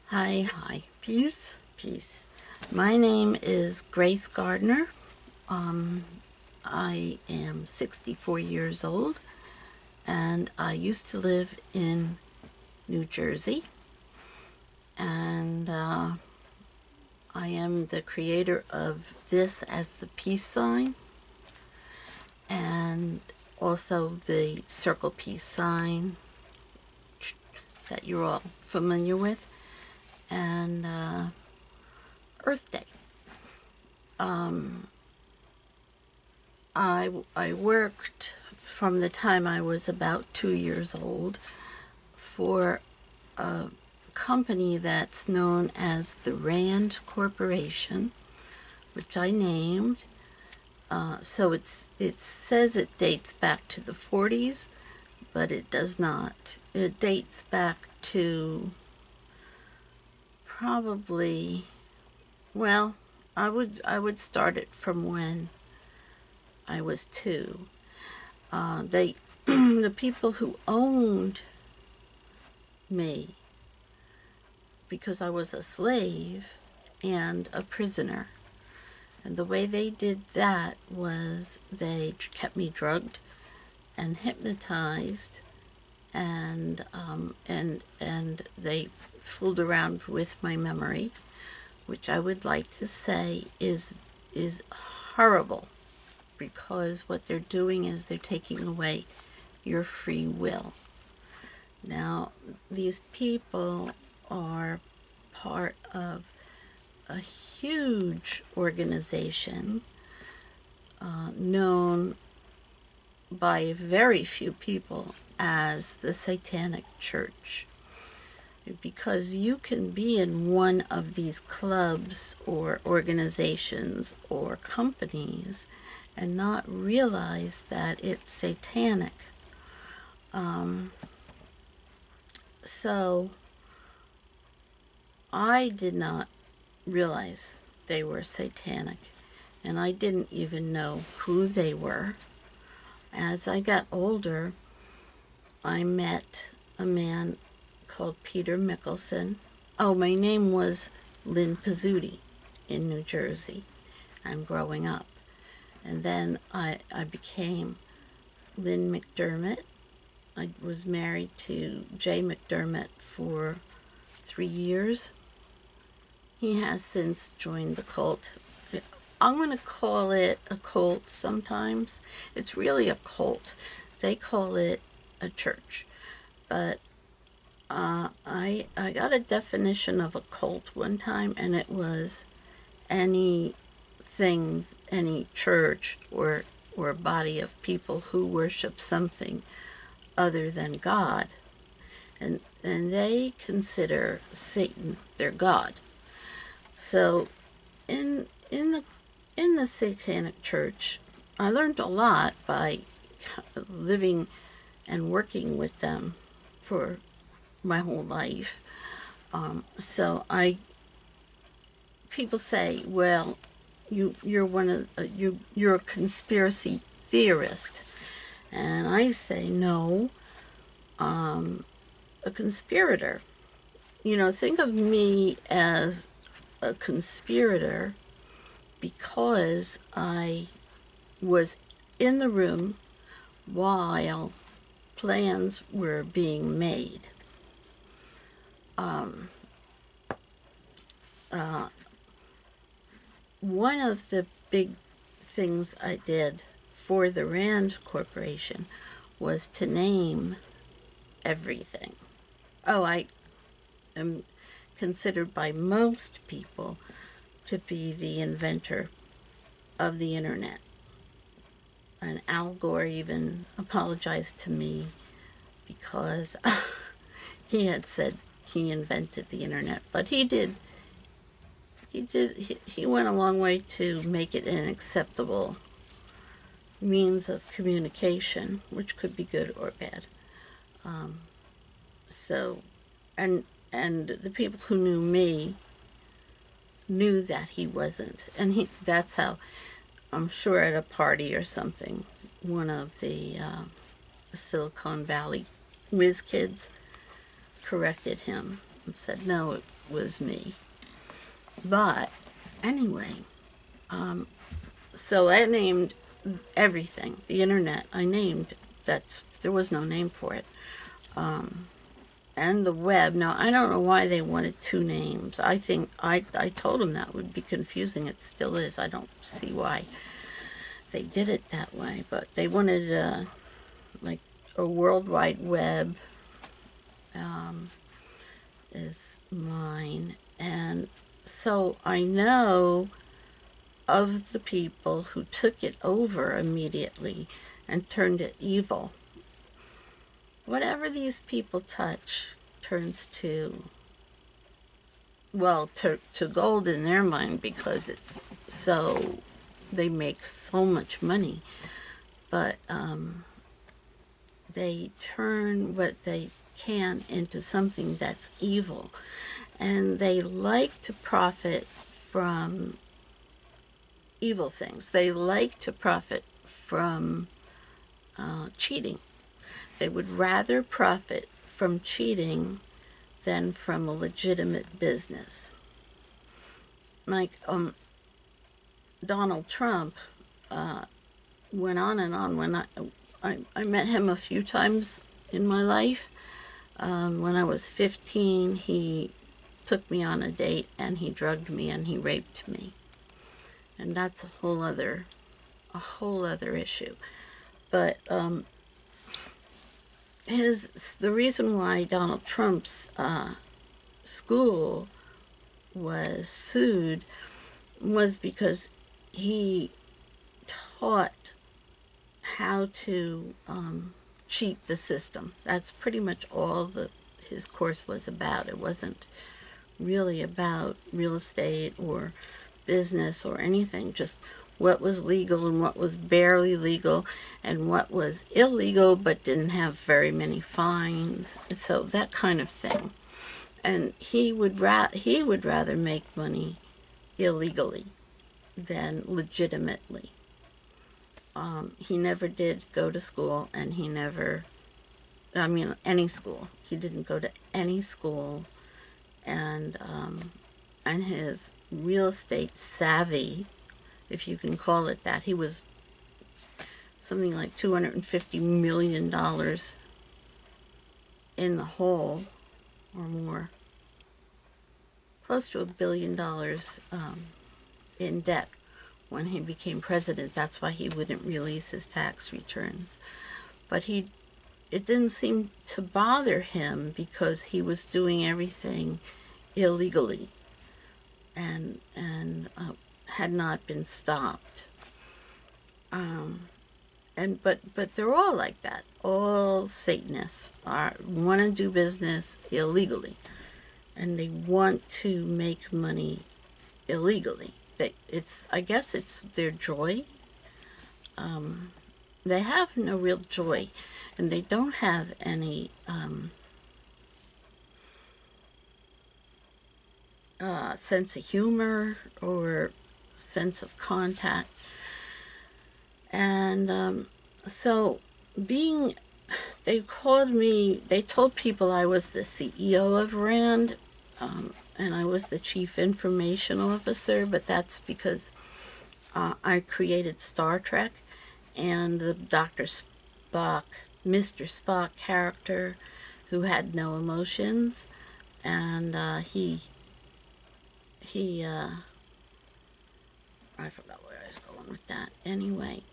Hi, peace. My name is Grace Gardner. I am 64 years old, and I used to live in New Jersey, and I am the creator of this as the peace sign, and also the circle peace sign that you're all familiar with, and Earth Day. I worked from the time I was about 2 years old for a company that's known as the Rand Corporation, which I named. So it says it dates back to the 40s, but it does not. It dates back to probably, well, I would start it from when I was two. They the people who owned me, because I was a slave and a prisoner. And the way they did that was they kept me drugged and hypnotized, and they fooled around with my memory, which I would like to say is horrible, because what they're doing is they're taking away your free will. Now, these people are part of a huge organization known by very few people as the Satanic Church. Because you can be in one of these clubs or organizations or companies and not realize that it's satanic. So I did not realize they were satanic, and I didn't even know who they were. As I got older, I met a man called Peter Mickelson. Oh, my name was Lynn Pizzuti in New Jersey. I'm growing up. And then I became Lynn McDermott. I was married to Jay McDermott for 3 years. He has since joined the cult. I'm going to call it a cult sometimes. It's really a cult. They call it a church. But I got a definition of a cult one time, and it was anything, any church or body of people who worship something other than God. And they consider Satan their God. So in the Satanic Church, I learned a lot by living and working with them for my whole life. So people say, well, you're a conspiracy theorist, and I say no, a conspirator. Think of me as a conspirator because I was in the room while plans were being made. One of the big things I did for the Rand Corporation was to name everything. Oh, I am considered by most people to be the inventor of the internet. And Al Gore even apologized to me because he had said he invented the internet, but he did. He went a long way to make it an acceptable means of communication, which could be good or bad. So, and the people who knew me knew that he wasn't, and that's how, I'm sure at a party or something, one of the Silicon Valley whiz kids corrected him and said, no, was me. But anyway, so I named everything. The internet, I named. There was no name for it. And the web. Now, I don't know why they wanted two names. I think I told them that would be confusing. It still is. I don't see why they did it that way. But they wanted like a World Wide Web is mine. And so I know of the people who took it over immediately and turned it evil. Whatever these people touch turns to, well, to gold in their mind, because it's so, they make so much money. But they turn what they can into something that's evil. And they like to profit from evil things. They like to profit from cheating. They would rather profit from cheating than from a legitimate business. Like Donald Trump went on and on. When I met him a few times in my life. When I was 15, he took me on a date and he drugged me and he raped me. And that's a whole other issue. But the reason why Donald Trump's school was sued was because he taught how to cheat the system. That's pretty much all his course was about. It wasn't really about real estate or business or anything, just what was legal and what was barely legal and what was illegal but didn't have very many fines. So that kind of thing. And he would rather make money illegally than legitimately. He never did go to school, and any school. He didn't go to any school, and his real estate savvy, if you can call it that, he was something like $250 million in the hole, or more, close to $1 billion in debt when he became president. That's why he wouldn't release his tax returns. But it didn't seem to bother him because he was doing everything illegally and had not been stopped. But they're all like that. All Satanists want to do business illegally, and they want to make money illegally. I guess it's their joy. They have no real joy, and they don't have any sense of humor or sense of contact. And so they told people I was the CEO of RAND, and I was the Chief Information Officer, but that's because I created Star Trek, and the Mr. Spock character who had no emotions, and he I forgot where I was going with that. Anyway,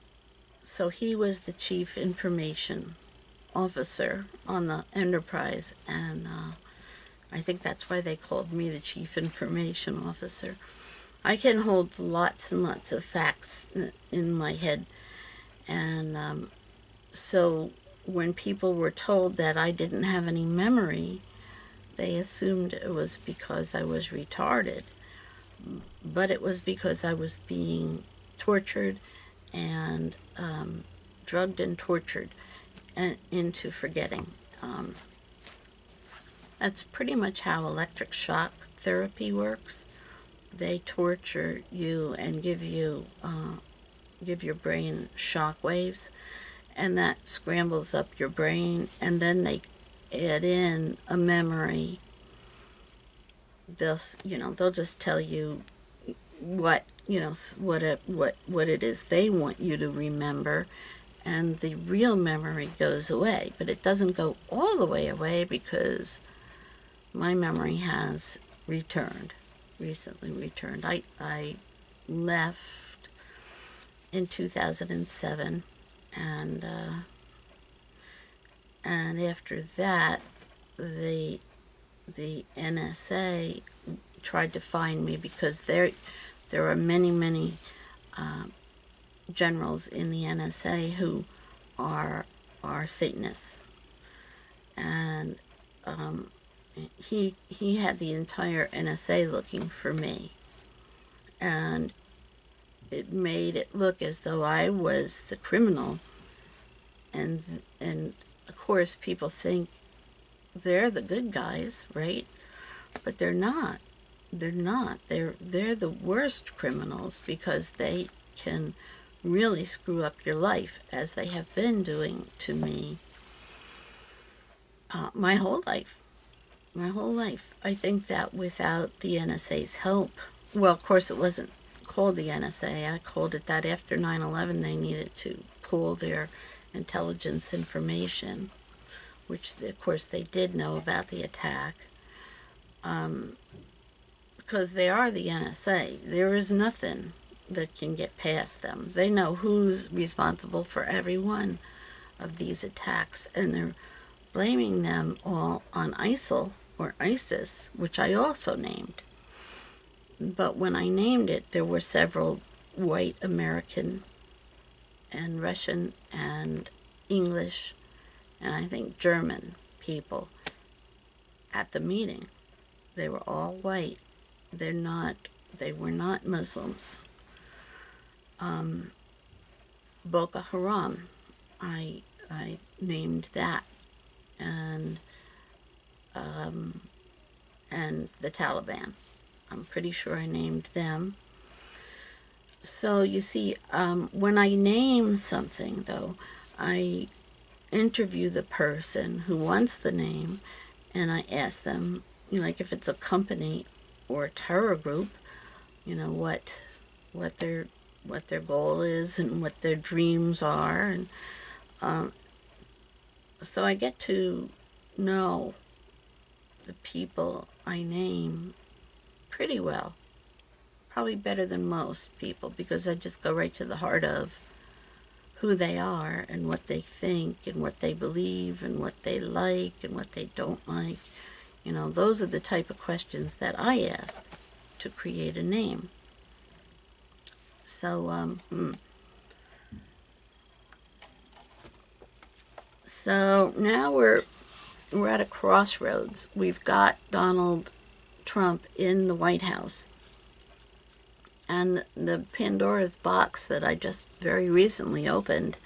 so he was the Chief Information Officer on the Enterprise, and I think that's why they called me the Chief Information Officer. I can hold lots and lots of facts in my head, and so when people were told that I didn't have any memory, they assumed it was because I was retarded. But it was because I was being tortured and drugged and tortured into forgetting. That's pretty much how electric shock therapy works. They torture you and give your brain shock waves, and that scrambles up your brain, and then they add in a memory they'll just tell you what what it is they want you to remember, and the real memory goes away. But it doesn't go all the way away, because my memory has recently returned. I left in 2007, and after that, the NSA tried to find me, because there are many generals in the NSA who are Satanists, and he had the entire NSA looking for me, and it made it look as though I was the criminal, and of course people think they're the good guys, right? But they're not. They're the worst criminals, because they can really screw up your life, as they have been doing to me my whole life. I think that without the NSA's help, well, of course it wasn't called the NSA. I called it that after 9/11. They needed to pool their intelligence information, which of course they did know about the attack. Because they are the NSA. There is nothing that can get past them. They know who's responsible for every one of these attacks, and they're blaming them all on ISIL or ISIS, which I also named. But when I named it, there were several white American and Russian and English and I think German people at the meeting. They were all white. They were not Muslims. Boko Haram, I named that, and the Taliban. I'm pretty sure I named them. So you see, when I name something, though, I interview the person who wants the name, and I ask them, like if it's a company or a terror group, what their goal is and what their dreams are, and so I get to know the people I name pretty well, probably better than most people, because I just go right to the heart of who they are and what they think and what they believe and what they like and what they don't like. Those are the type of questions that I ask to create a name. So, so now we're at a crossroads. We've got Donald Trump in the White House, and the Pandora's box that I just very recently opened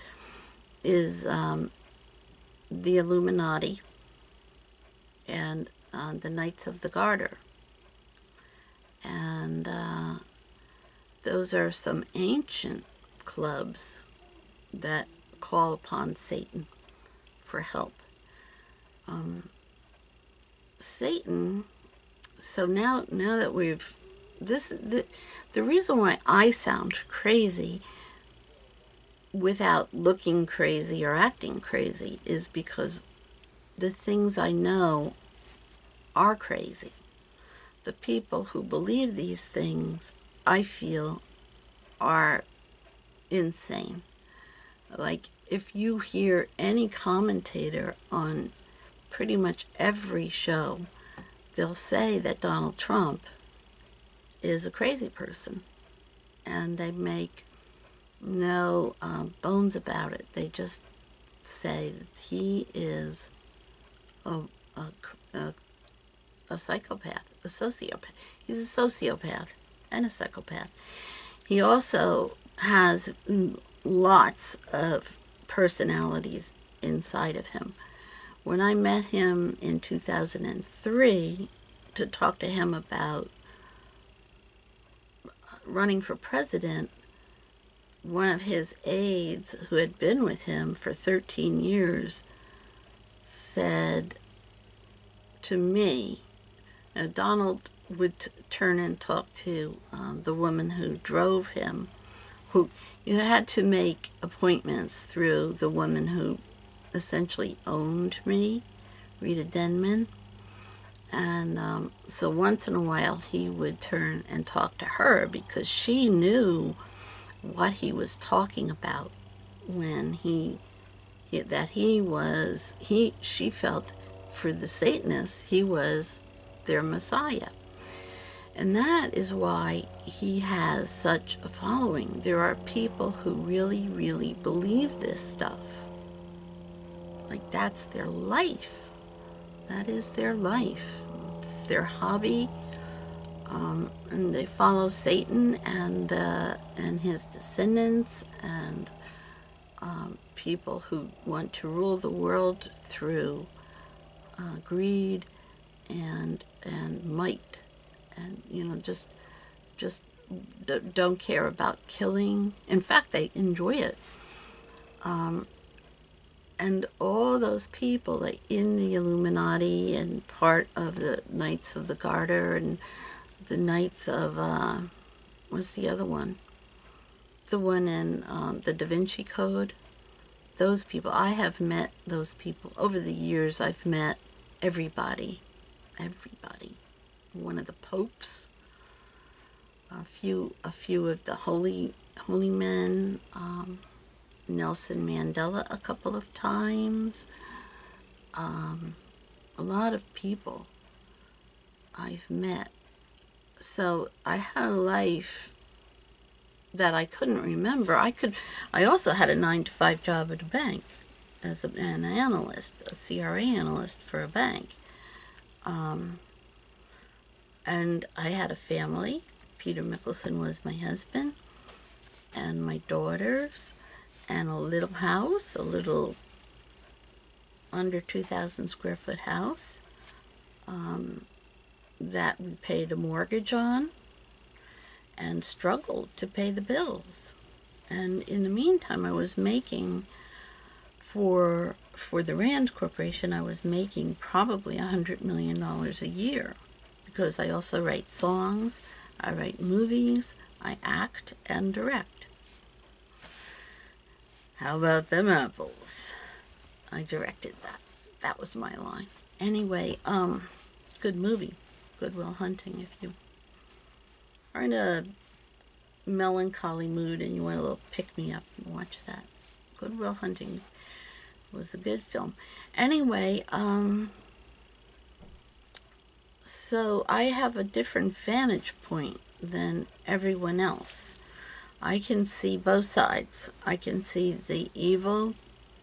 is the Illuminati and the Knights of the Garter. And those are some ancient clubs that call upon Satan for help. Satan, so now that we've, the reason why I sound crazy without looking crazy or acting crazy is because the things I know are crazy. The people who believe these things, I feel, are insane. Like, if you hear any commentator on pretty much every show, they'll say that Donald Trump is a crazy person, and they make no bones about it. They just say that he is a psychopath, a sociopath. He's a sociopath and a psychopath. He also has lots of personalities inside of him. When I met him in 2003 to talk to him about running for president, one of his aides, who had been with him for 13 years, said to me, Donald would turn and talk to the woman who drove him, who you had to make appointments through the woman who essentially owned me, Rita Denman. And so once in a while he would turn and talk to her because she knew what he was talking about when she felt for the Satanists he was their Messiah. And that is why he has such a following. There are people who really, really believe this stuff. Like, that's their life. That is their life. It's their hobby. And they follow Satan and his descendants and people who want to rule the world through greed and might, and just don't care about killing. In fact, they enjoy it. And all those people like in the Illuminati and part of the Knights of the Garter and the Knights of what's the other one? The one in the Da Vinci Code. Those people, I have met those people over the years. I've met everybody. One of the popes, a few of the holy men, Nelson Mandela a couple of times, a lot of people I've met. So I had a life that I couldn't remember. I also had a 9-to-5 job at a bank as an analyst, a CRA analyst for a bank. And I had a family. Peter Mickelson was my husband, and my daughters, and a little house, a little under 2,000 square foot house that we paid a mortgage on and struggled to pay the bills. And in the meantime, I was making, for the Rand Corporation, I was making probably $100 million a year, because I also write songs, I write movies, I act and direct. How about them apples? I directed that. That was my line. Anyway, good movie, Good Will Hunting. If you are in a melancholy mood and you want a little pick-me-up, watch that. Good Will Hunting was a good film. Anyway, so I have a different vantage point than everyone else. I can see both sides. I can see the evil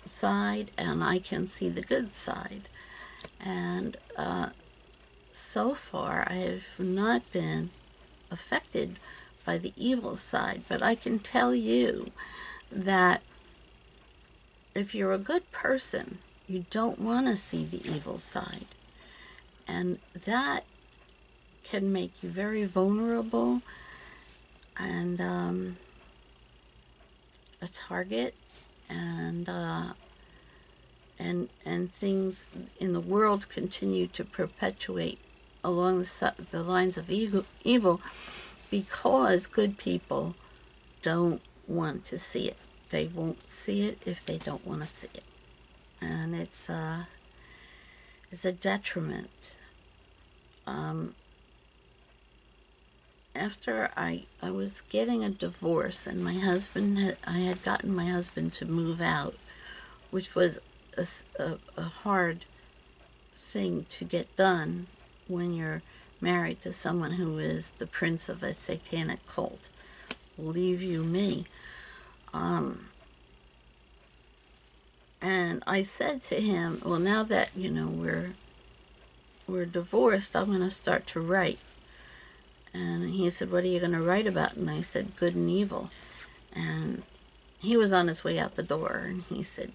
side and I can see the good side. And so far I have not been affected by the evil side, but I can tell you that if you're a good person, you don't want to see the evil side. And that can make you very vulnerable and a target, and things in the world continue to perpetuate along the lines of evil because good people don't want to see it. They won't see it if they don't want to see it. And it's a detriment. After I was getting a divorce, and I had gotten my husband to move out, which was a hard thing to get done when you're married to someone who is the prince of a satanic cult. Believe you me. And I said to him, well, now that, we're divorced, I'm going to start to write. And he said, what are you going to write about? And I said, good and evil. And he was on his way out the door, and he said,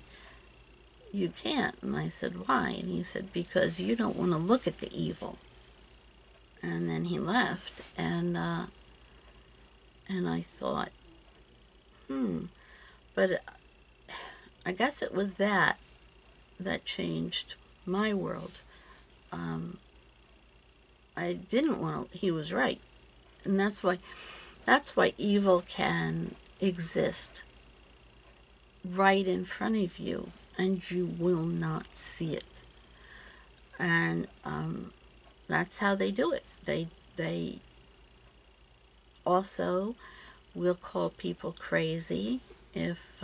you can't. And I said, why? And he said, because you don't want to look at the evil. And then he left, and I thought, but I guess it was that changed my world. I didn't want to, he was right. And that's why evil can exist right in front of you and you will not see it. And that's how they do it. They also will call people crazy if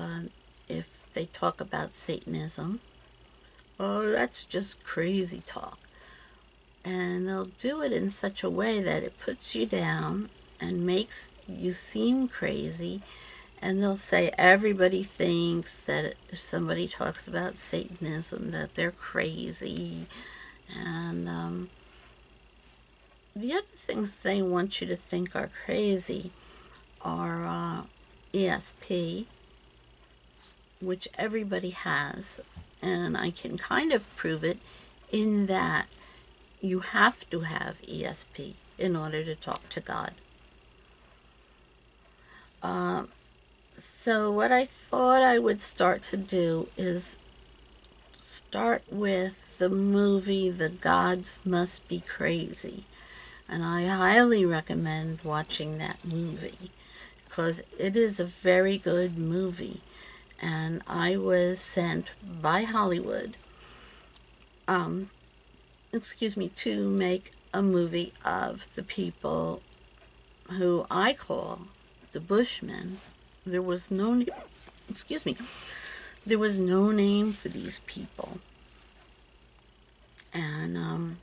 they talk about Satanism. Oh, that's just crazy talk. And they'll do it in such a way that it puts you down and makes you seem crazy. And they'll say everybody thinks that if somebody talks about Satanism that they're crazy. And the other things they want you to think are crazy are ESP, which everybody has. And I can kind of prove it in that you have to have ESP in order to talk to God. So what I thought I would start to do is start with the movie The Gods Must Be Crazy. And I highly recommend watching that movie because it is a very good movie. And I was sent by Hollywood, to make a movie of the people who I call the Bushmen. There was no, there was no name for these people, and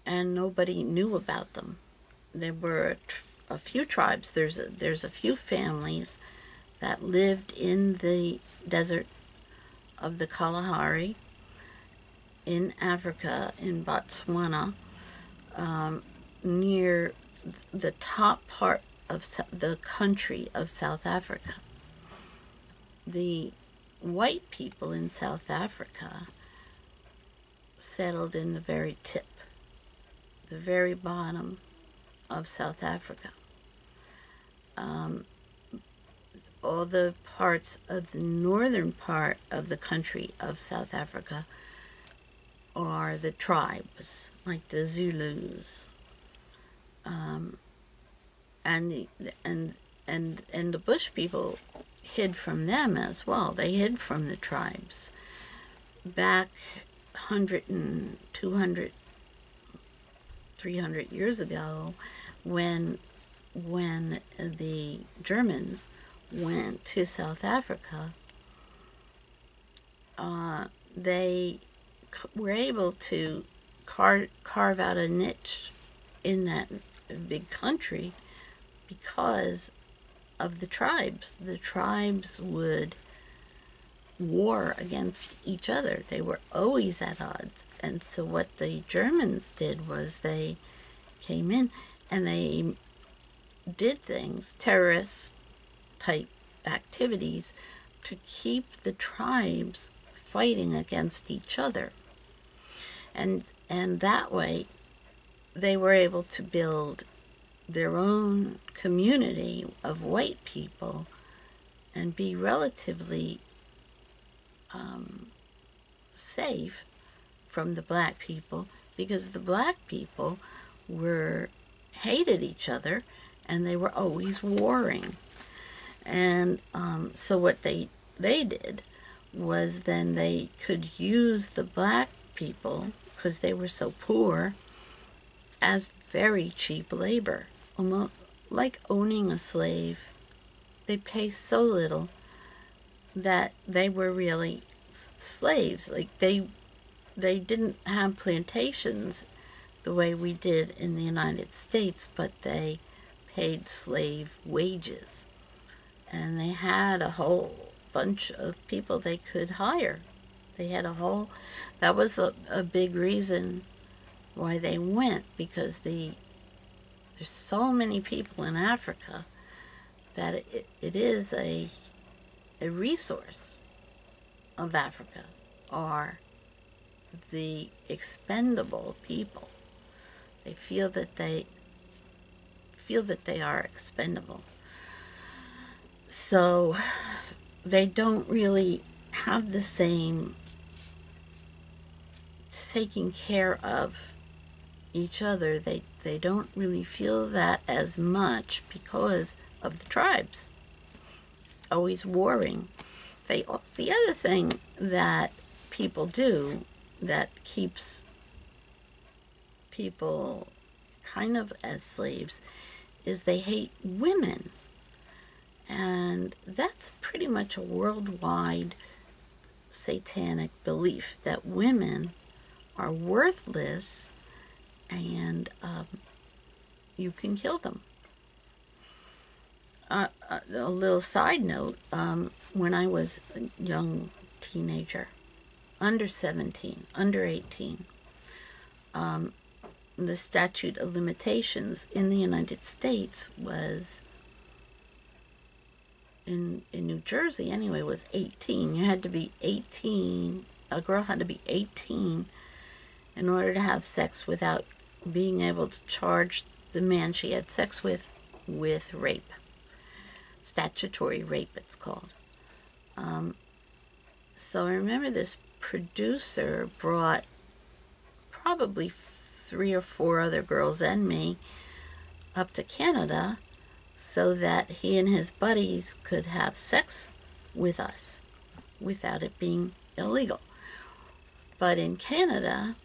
nobody knew about them. There were a few tribes. There's a few families that lived in the desert of the Kalahari in Africa, in Botswana, near the top part of the country of South Africa. The white people in South Africa settled in the very tip, the very bottom of South Africa. All the parts of the northern part of the country of South Africa are the tribes, like the Zulus, and the bush people hid from them as well. They hid from the tribes back 100 and 200, 300 years ago, when the Germans went to South Africa. They were able to carve out a niche in that big country because of the tribes. The tribes would war against each other. They were always at odds. And so what the Germans did was they came in and they did things, terrorist type activities, to keep the tribes fighting against each other. And that way they were able to build their own community of white people and be relatively safe from the black people, because the black people hated each other and they were always warring. And so what they did was then they could use the black people, because they were so poor, as very cheap labor, almost like owning a slave. They pay so little that they were really slaves. Like they didn't have plantations the way we did in the United States, but they paid slave wages. And they had a whole bunch of people they could hire. They had that was a big reason why they went, because there's so many people in Africa that it is a resource of Africa, are the expendable people. They feel that they are expendable. So they don't really have the same taking care of each other. They don't really feel that as much because of the tribes always warring. The other thing that people do that keeps people kind of as slaves is they hate women. And that's pretty much a worldwide satanic belief that women are worthless and you can kill them. A little side note, when I was a young teenager, under 17, under 18, the statute of limitations in the United States was, in New Jersey anyway, was 18. You had to be 18, a girl had to be 18 in order to have sex without being able to charge the man she had sex with rape. Statutory rape, it's called. So I remember this producer brought probably 3 or 4 other girls and me up to Canada so that he and his buddies could have sex with us without it being illegal. But in Canada,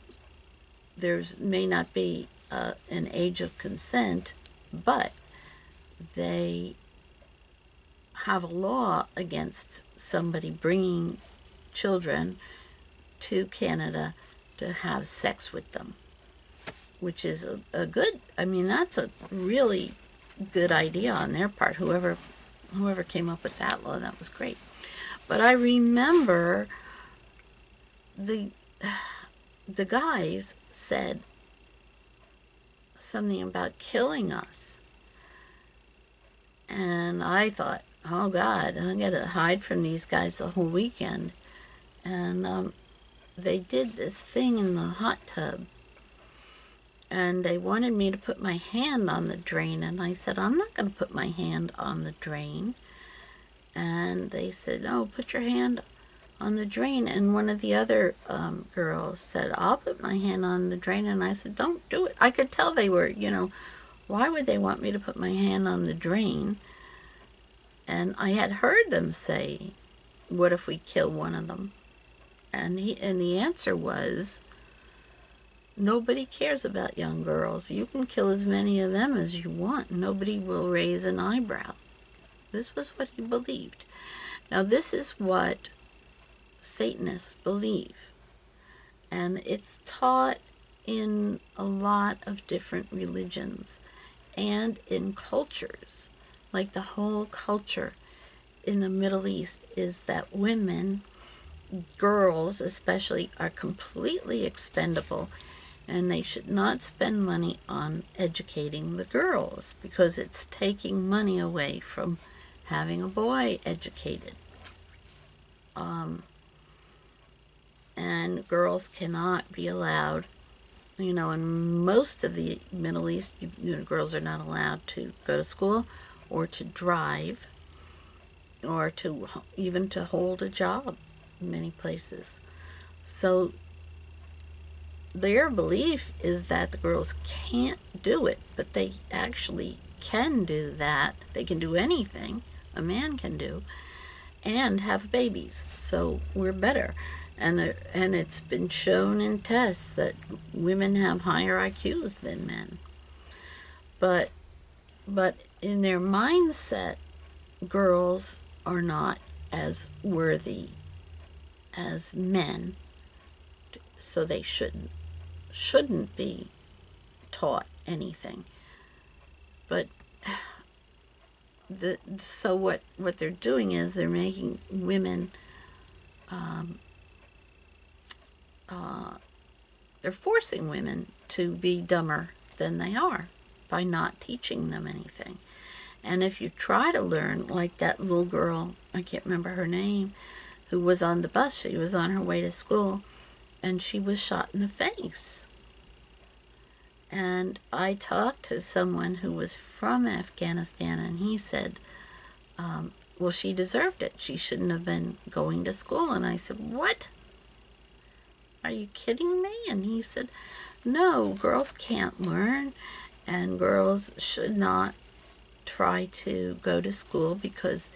there's may not be an age of consent, but they have a law against somebody bringing children to Canada to have sex with them, which is a good, I mean, that's a really good idea on their part. Whoever came up with that law, that was great. But I remember the guys said something about killing us. And I thought, oh God, I'm going to hide from these guys the whole weekend. And they did this thing in the hot tub. And they wanted me to put my hand on the drain. And I said, I'm not going to put my hand on the drain. And they said, no, put your hand on the drain. And one of the other girls said, I'll put my hand on the drain. And I said, don't do it. I could tell they were, why would they want me to put my hand on the drain? And I had heard them say, what if we kill one of them? And the answer was, nobody cares about young girls. You can kill as many of them as you want. Nobody will raise an eyebrow. This was what he believed. Now, this is what Satanists believe. And it's taught in a lot of different religions and in cultures. Like the whole culture in the Middle East is that women, girls especially, are completely expendable, and they should not spend money on educating the girls because it's taking money away from having a boy educated. And girls cannot be allowed, in most of the Middle East, girls are not allowed to go to school or to drive or to even to hold a job in many places. So their belief is that the girls can't do it, but they actually can do that. They can do anything a man can do and have babies. So we're better. And it's been shown in tests that women have higher IQs than men. But in their mindset, girls are not as worthy as men, so they shouldn't be taught anything. But so what they're doing is they're making women, they're forcing women to be dumber than they are by not teaching them anything. And if you try to learn, like that little girl, I can't remember her name, who was on the bus, she was on her way to school, and she was shot in the face. And I talked to someone who was from Afghanistan, and he said, well, she deserved it. She shouldn't have been going to school. And I said, what? Are you kidding me? And he said, no, girls can't learn, and girls should not try to go to school because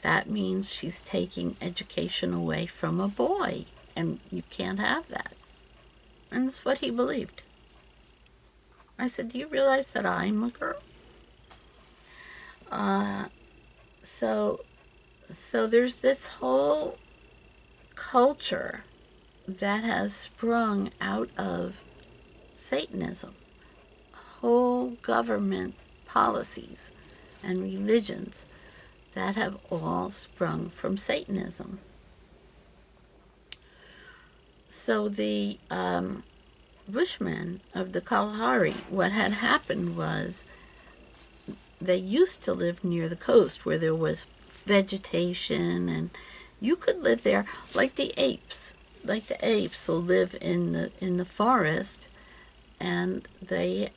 that means she's taking education away from a boy, and you can't have that. And that's what he believed. I said, do you realize that I'm a girl? So there's this whole culture that has sprung out of Satanism, whole government policies and religions that have all sprung from Satanism. So the Bushmen of the Kalahari, what had happened was they used to live near the coast where there was vegetation, and you could live there like the apes. Like the apes will live in the forest, and they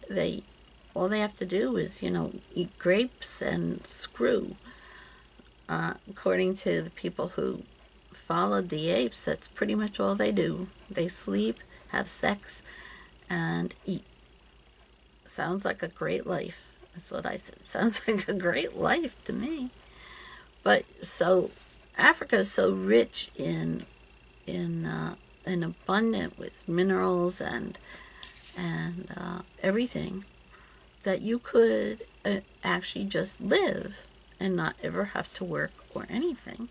all they have to do is, eat grapes and screw. According to the people who followed the apes, that's pretty much all they do. They sleep, have sex, and eat. Sounds like a great life. That's what I said. Sounds like a great life to me. But so Africa is so rich in abundant with minerals and everything that you could actually just live and not ever have to work or anything.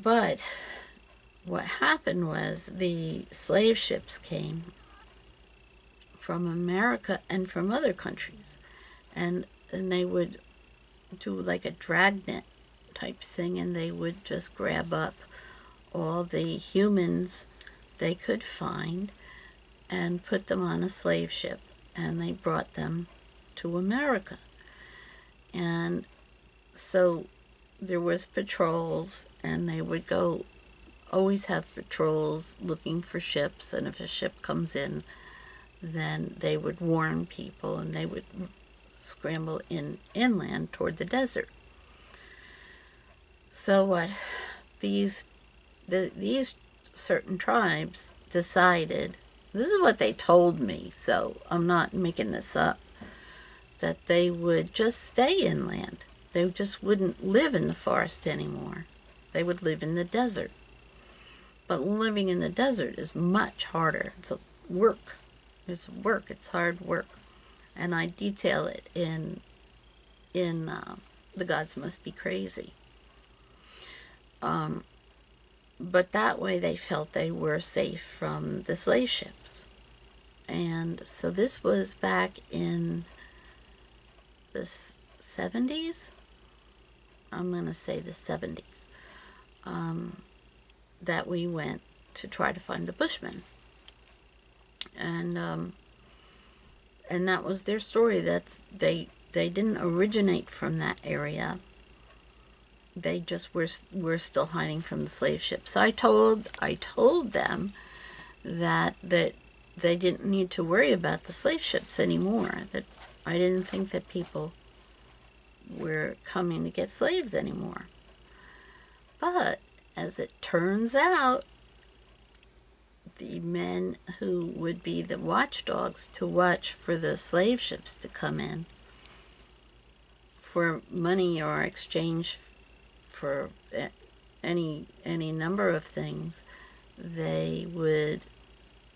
But what happened was the slave ships came from America and from other countries, and they would do like a dragnet type thing, and they would just grab up all the humans they could find and put them on a slave ship, and they brought them to America. And so there was patrols, and they would go, always have patrols looking for ships, and if a ship comes in, then they would warn people, and they would scramble inland toward the desert. So what these certain tribes decided, this is what they told me, so I'm not making this up, that they would just stay inland. They just wouldn't live in the forest anymore. They would live in the desert. But living in the desert is much harder. It's work. It's hard work. And I detail it in The Gods Must Be Crazy. But that way they felt they were safe from the slave ships. And so this was back in the 70s. I'm going to say the 70s. That we went to try to find the Bushmen. And that was their story. They didn't originate from that area. They just were still hiding from the slave ships. So I told them that they didn't need to worry about the slave ships anymore. That I didn't think that people were coming to get slaves anymore. But as it turns out, the men who would be the watchdogs to watch for the slave ships to come in for money or exchange for any number of things, they would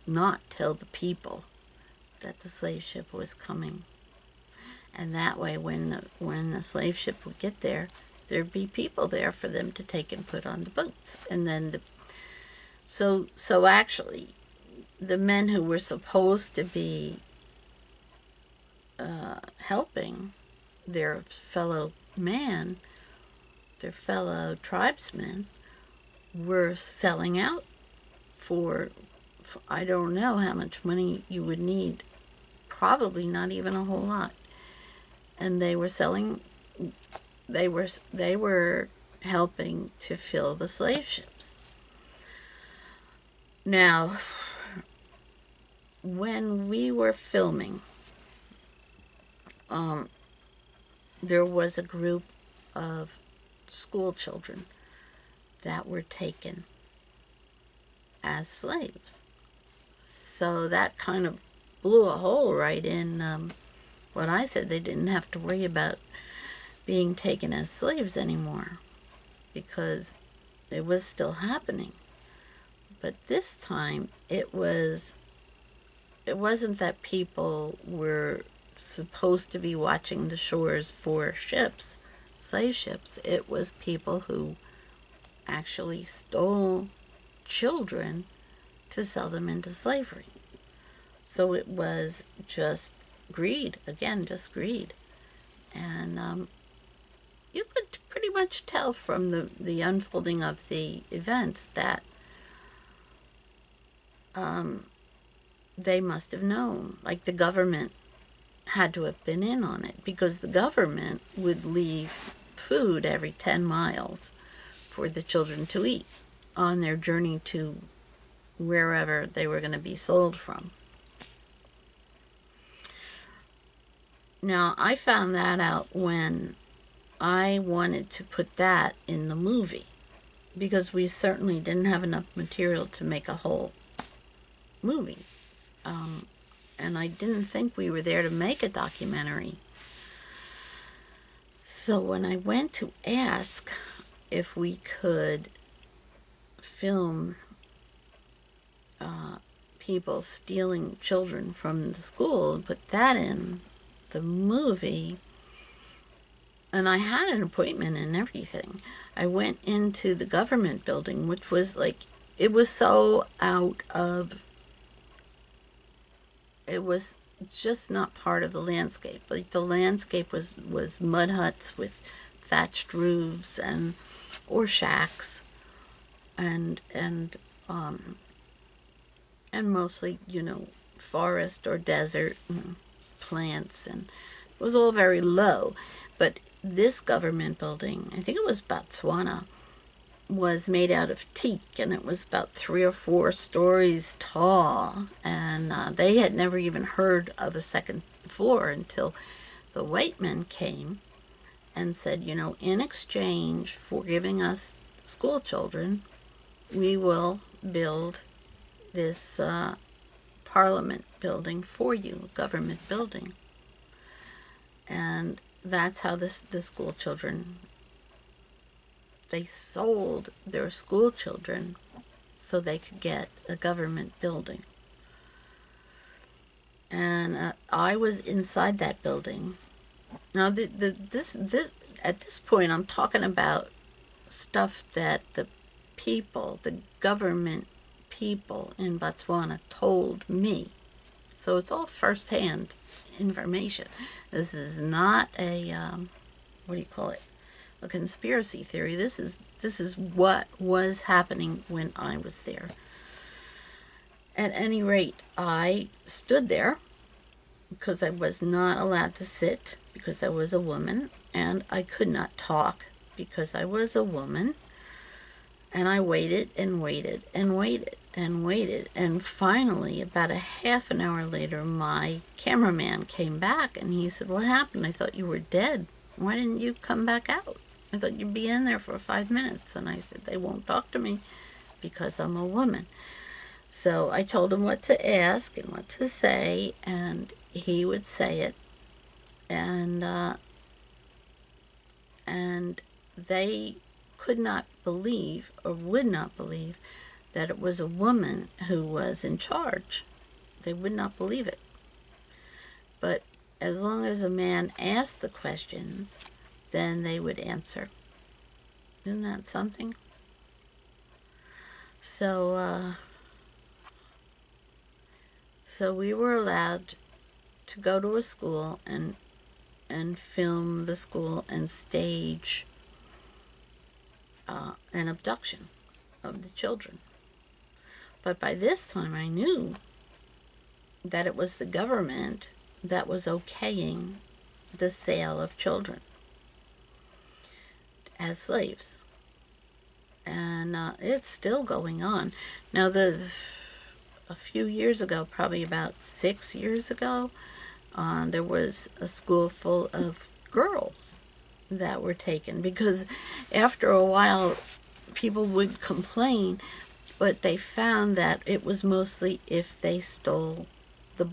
not tell the people that the slave ship was coming. And that way, when the slave ship would get there, there'd be people there for them to take and put on the boats. And then so actually, the men who were supposed to be helping their fellow tribesmen, were selling out for I don't know how much money you would need, probably not even a whole lot. And they were helping to fill the slave ships. Now, when we were filming, there was a group of school children that were taken as slaves. So that kind of blew a hole right in what I said. They didn't have to worry about being taken as slaves anymore, because it was still happening. But this time it wasn't that people were supposed to be watching the shores for ships, slave ships. It was people who actually stole children to sell them into slavery. So it was just greed, again, just greed. And you could pretty much tell from the unfolding of the events that they must have known. Like, the government had to have been in on it, because the government would leave food every 10 miles for the children to eat on their journey to wherever they were going to be sold from. Now, I found that out when I wanted to put that in the movie, because we certainly didn't have enough material to make a whole movie. And I didn't think we were there to make a documentary. So when I went to ask if we could film people stealing children from the school and put that in the movie, and I had an appointment and everything, I went into the government building, which was like, it was so out of, it was just not part of the landscape. Like, the landscape was mud huts with thatched roofs or shacks, and mostly, forest or desert and plants, and it was all very low. But this government building, I think it was Botswana, was made out of teak, and it was about 3 or 4 stories tall, and they had never even heard of a second floor until the white men came and said, in exchange for giving us school children, we will build this parliament building for you, government building. And that's how the school children, they sold their school children so they could get a government building. And I was inside that building. Now, this at this point, I'm talking about stuff that the government people in Botswana told me. So it's all first-hand information. This is not a a conspiracy theory. This is what was happening when I was there. At any rate, I stood there because I was not allowed to sit because I was a woman, and I could not talk because I was a woman. And I waited and waited and waited and waited. And finally, about a half an hour later, my cameraman came back and he said, "What happened? I thought you were dead. Why didn't you come back out? I thought you'd be in there for 5 minutes." And I said, "They won't talk to me because I'm a woman." So I told him what to ask and what to say, and he would say it. And they could not believe, or would not believe, that it was a woman who was in charge. They would not believe it. But as long as a man asked the questions, then they would answer. Isn't that something? So we were allowed to go to a school and film the school and stage an abduction of the children. But by this time I knew that it was the government that was okaying the sale of children as slaves. And it's still going on. Now, a few years ago, probably about 6 years ago, there was a school full of girls that were taken, because after a while people would complain but they found that it was mostly if they stole the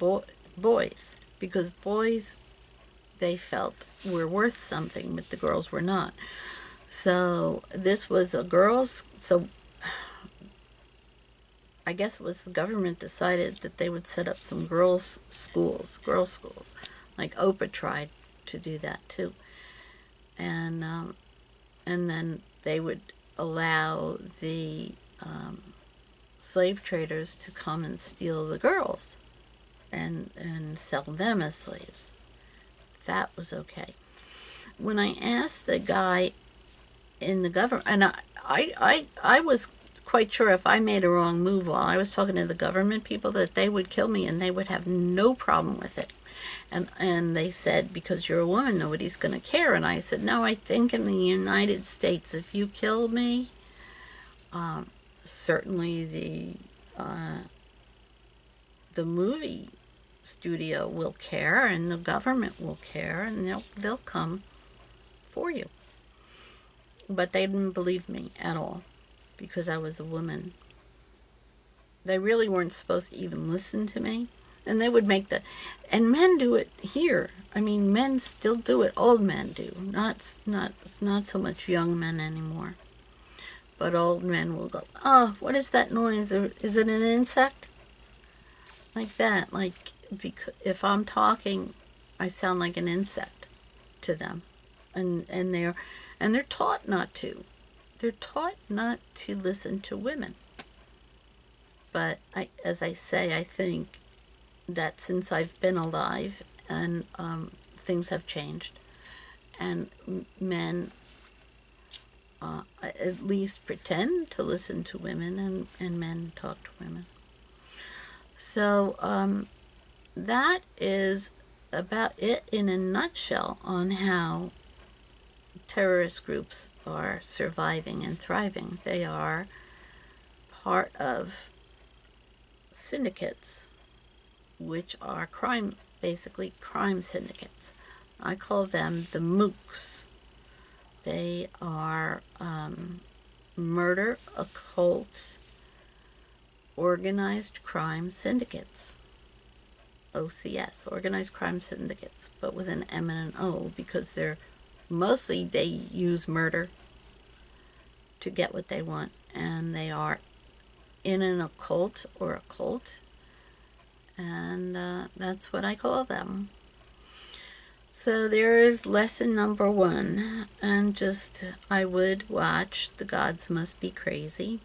boys, because boys, they felt, were worth something, but the girls were not. So this was a girls, so I guess it was the government decided that they would set up some girls schools. Like Oprah tried to do that too. And and then they would allow the slave traders to come and steal the girls and sell them as slaves. That was okay. When I asked the guy in the government, and I was quite sure if I made a wrong move while I was talking to the government people that they would kill me and they would have no problem with it. And they said, because you're a woman, nobody's going to care. And I said, no, I think in the United States, if you kill me, certainly the movie studio will care and the government will care and they'll come for you. But they didn't believe me at all because I was a woman. They really weren't supposed to even listen to me. And they would make and men do it here. I mean, men still do it. Old men do. Not so much young men anymore. But old men will go, oh, what is that noise? Is it an insect? Like that. Like, because if I'm talking, I sound like an insect to them. And they're taught not to. They're taught not to listen to women. But as I say, I think that since I've been alive and things have changed and men at least pretend to listen to women and men talk to women. So that is about it in a nutshell on how terrorist groups are surviving and thriving. They are part of syndicates, which are basically crime syndicates. I call them the Moocs. They are murder, occult, organized crime syndicates. OCS, organized crime syndicates, but with an M and an O, because they use murder to get what they want, and they are in an occult or a cult, and that's what I call them. So there is lesson number 1, and I would watch The Gods Must Be Crazy,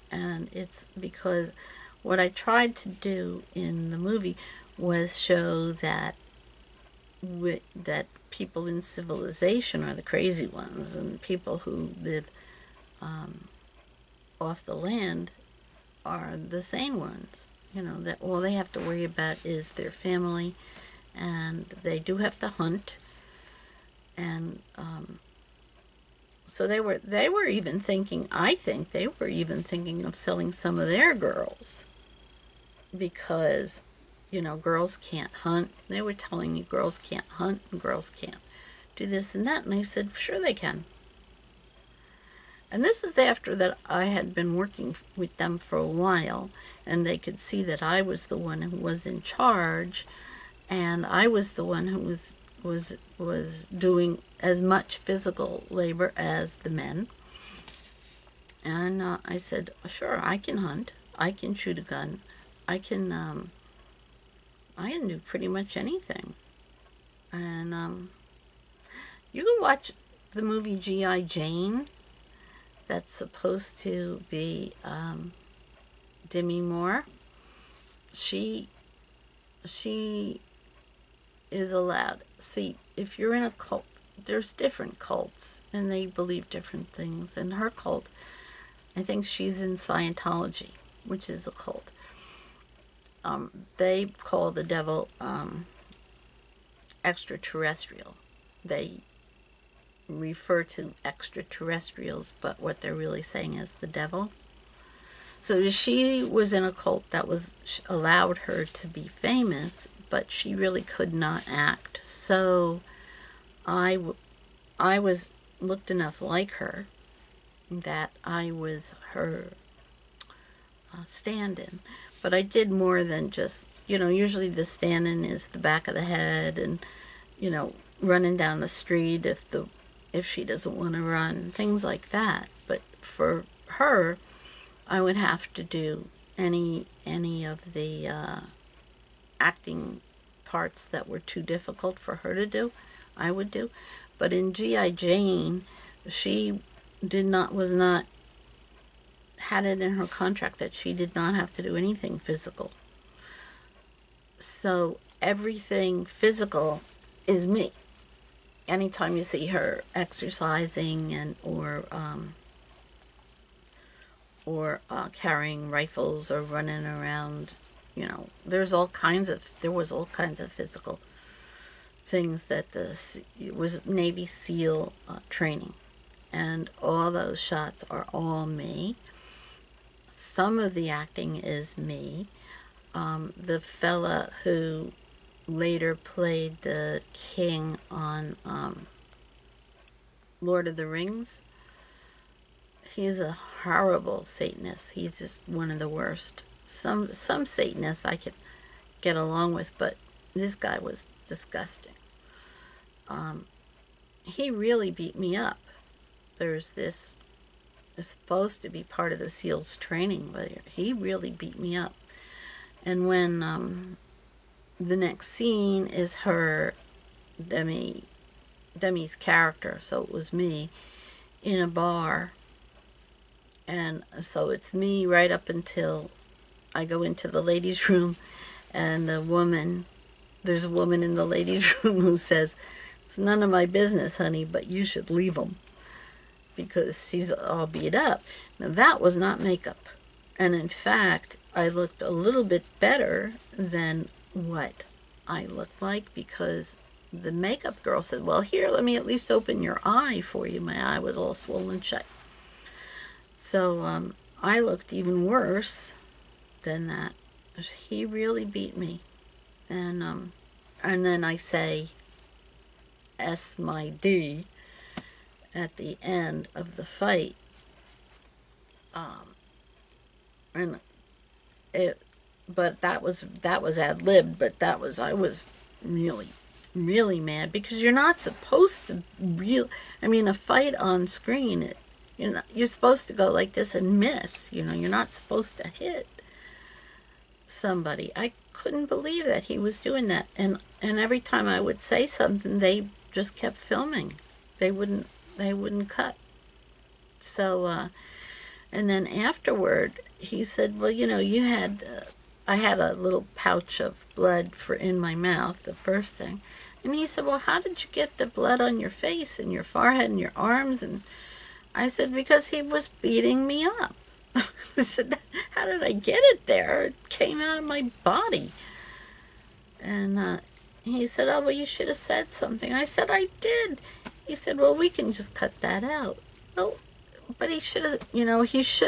and it's because what I tried to do in the movie was show that people in civilization are the crazy ones, and people who live off the land are the sane ones. That all they have to worry about is their family, and they do have to hunt. And so they were even thinking, I think they were even thinking of selling some of their girls, because girls can't hunt. They were telling me girls can't hunt and girls can't do this and that, and I said, sure they can. And this is after that I had been working with them for a while, and they could see that I was the one who was in charge, and I was the one who was doing as much physical labor as the men. And I said, sure, I can hunt, I can shoot a gun, I can do pretty much anything. And you can watch the movie G.I. Jane. That's supposed to be Demi Moore. She is allowed. See, if you're in a cult, there's different cults, and they believe different things. And her cult, I think she's in Scientology, which is a cult. They call the devil extraterrestrial. They refer to extraterrestrials, but what they're really saying is the devil. So she was in a cult that allowed her to be famous, but she really could not act. So I was looked enough like her that I was her stand-in. But I did more than just, usually the stand-in is the back of the head and, running down the street if she doesn't want to run, things like that. But for her, I would have to do any of the acting parts that were too difficult for her to do, I would do. But in G.I. Jane, she was not, had it in her contract that she did not have to do anything physical. So everything physical is me. Anytime you see her exercising and or carrying rifles or running around, there was all kinds of physical things that it was Navy SEAL training, and all those shots are all me. Some of the acting is me. The fella who later played the king on Lord of the Rings, he's a horrible Satanist. He's just one of the worst. Some Satanists I could get along with, but this guy was disgusting. He really beat me up. There's this, it's supposed to be part of the SEALs training, but he really beat me up. And when the next scene is her, Demi's character, so it was me, in a bar. And so it's me right up until I go into the ladies' room, and there's a woman in the ladies' room who says, "It's none of my business, honey, but you should leave them," because she's all beat up. Now that was not makeup. And in fact, I looked a little bit better than what I looked like, because the makeup girl said, "Well, here, let me at least open your eye for you." My eye was all swollen shut. So I looked even worse than that. He really beat me. And then I say S my D at the end of the fight. But that was ad-libbed, but I was really, really mad, because you're not supposed to a fight on screen, you're supposed to go like this and miss, you're not supposed to hit somebody. I couldn't believe that he was doing that, and every time I would say something, they just kept filming. They wouldn't cut. So and then afterward he said, "Well, you had I had a little pouch of blood in my mouth the first thing." And he said, "Well, how did you get the blood on your face and your forehead and your arms?" And I said, "Because he was beating me up." I said, "How did I get it there? It came out of my body." And he said, "Oh, well, you should have said something." I said, "I did." He said, "Well, we can just cut that out." Well, but he should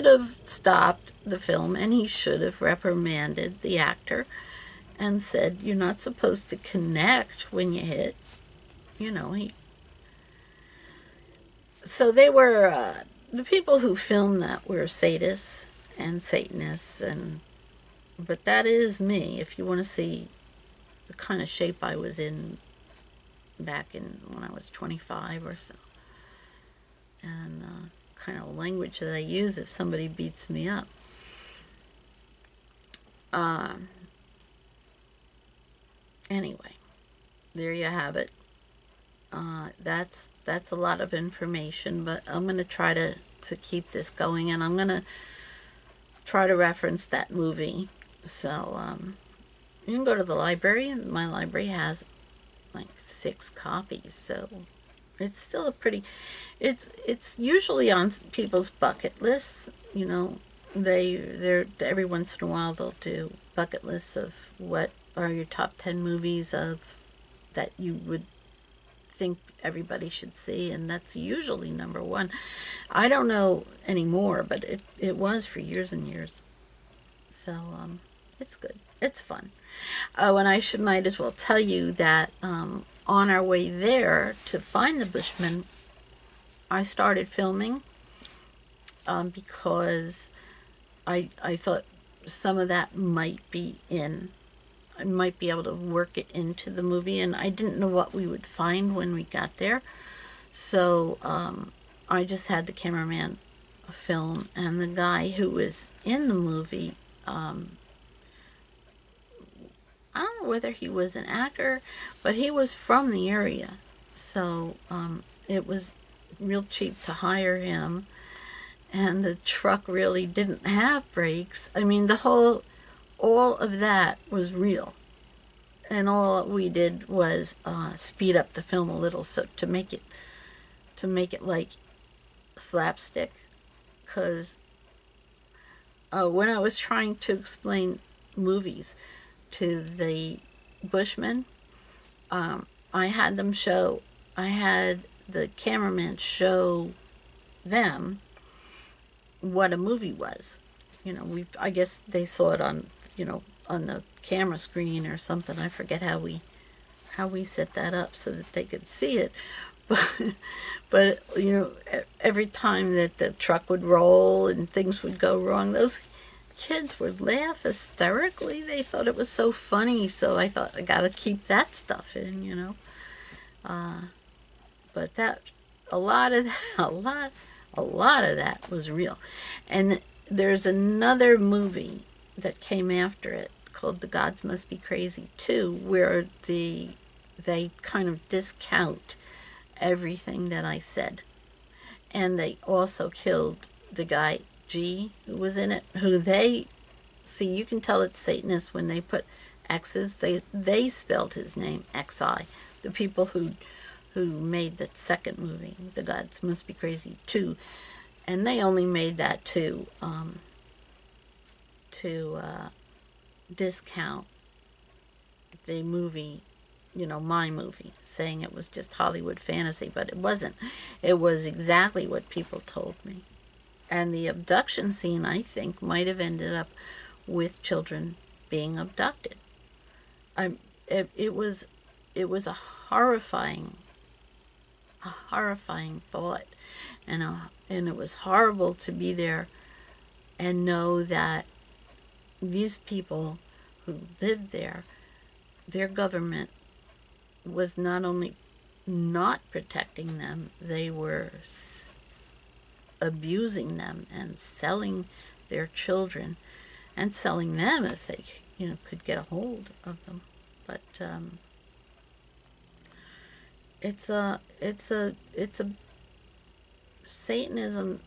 have stopped the film, and he should have reprimanded the actor and said, "You're not supposed to connect when you hit." So they were, the people who filmed that were sadists and Satanists, but that is me. If you want to see the kind of shape I was in back when I was 25 or so, and kind of language that I use if somebody beats me up. Anyway, there you have it. That's a lot of information, but I'm going to try to keep this going, and I'm going to try to reference that movie. So you can go to the library, and my library has like 6 copies, so it's still a pretty, it's usually on people's bucket lists. They're every once in a while they'll do bucket lists of what are your top 10 movies that you would think everybody should see, and that's usually number 1. I don't know anymore, but it was for years and years. So it's good. It's fun. Oh, and I might as well tell you that on our way there to find the Bushmen, I started filming because I thought some of that might be in. I might be able to work it into the movie, and I didn't know what we would find when we got there. So I just had the cameraman film, and the guy who was in the movie, I don't know whether he was an actor, but he was from the area. So it was real cheap to hire him. And the truck really didn't have brakes. I mean, all of that was real. And all we did was speed up the film a little, so to make it like slapstick. Because when I was trying to explain movies to the Bushmen, I had the cameraman show them what a movie was. I guess they saw it on, on the camera screen or something. I forget how we set that up so that they could see it. But every time that the truck would roll and things would go wrong, those kids would laugh hysterically. They thought it was so funny, so I thought I gotta keep that stuff in. But that a lot of that was real. And there's another movie that came after it called The Gods Must Be Crazy too, where they kind of discount everything that I said. And they also killed the guy G who was in it, who they see, you can tell it's Satanist when they put X's. They spelled his name XI. The people who made the second movie, The Gods Must Be Crazy 2, and they only made that to discount the movie, my movie, saying it was just Hollywood fantasy, but it wasn't. It was exactly what people told me. And the abduction scene, I think, might have ended up with children being abducted. It was a horrifying thought, and it was horrible to be there and know that these people who lived there, their government was not only not protecting them, they were abusing them and selling their children, and selling them if they could get a hold of them. But it's a Satanism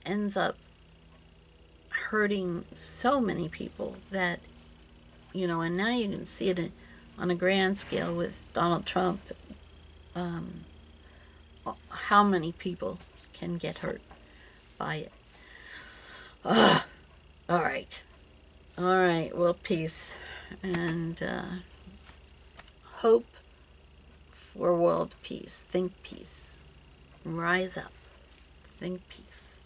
ends up hurting so many people that and now you can see it on a grand scale with Donald Trump. How many people can get hurt by it? Ugh. All right, well, peace, and hope for world peace. Think peace. Rise up. Think peace.